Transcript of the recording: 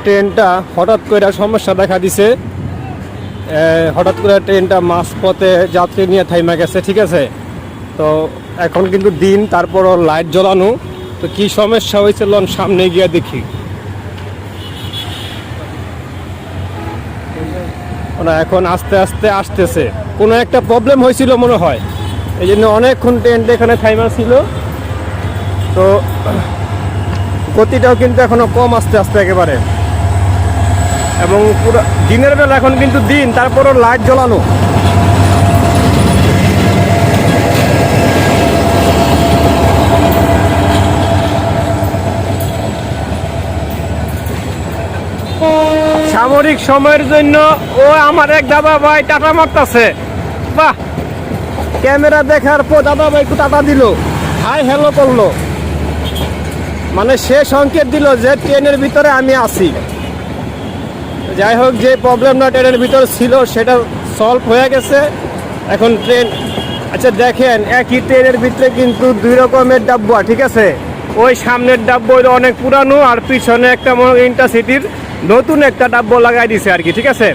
ট্রেনটা হঠাৎ করে সমস্যা দেখা দিছে। হঠাৎ করে ট্রেনটা মাঝপথে যাত্রী নিয়ে থাইমা গেছে, ঠিক আছে। তো এখন কিন্তু দিন, তারপরও লাইট জ্বলানো। তো কি সমস্যা হয়েছিল সামনে গিয়ে দেখি। না, এখন আস্তে আস্তে আসতেছে, কোনো একটা প্রবলেম হয়েছিল মনে হয়, এই জন্য অনেকক্ষণ ট্রেনটা এখানে থাইমা ছিল। তো গতিটাও কিন্তু এখনো কম, আস্তে আস্তে একেবারে। এবং পুরো দিনের বেলা, এখন কিন্তু দিন, তারপরও লাইট জ্বলানো। সামরিক সময়ের জন্য ও আমার এক দাদা ভাই টাটা মারতেছে। বাহ, ক্যামেরা দেখার পর দাদা ভাই একটু টাটা দিল, হাই হ্যালো করলো, মানে সে সংকেত দিল যে ট্রেনের ভিতরে আমি আছি। যাই হোক, যে প্রবলেমটা ট্রেনের ভিতরে ছিল সেটা সলভ হয়ে গেছে। এখন ট্রেন, আচ্ছা দেখেন, একই ট্রেনের ভিতরে কিন্তু দুই রকমের ডাব্বা, ঠিক আছে। ওই সামনের ডাব্বা হইলো অনেক পুরানো, আর পিছনে একটা ইন্টারসিটির নতুন একটা ডাব্বা লাগাই দিছে আর কি, ঠিক আছে।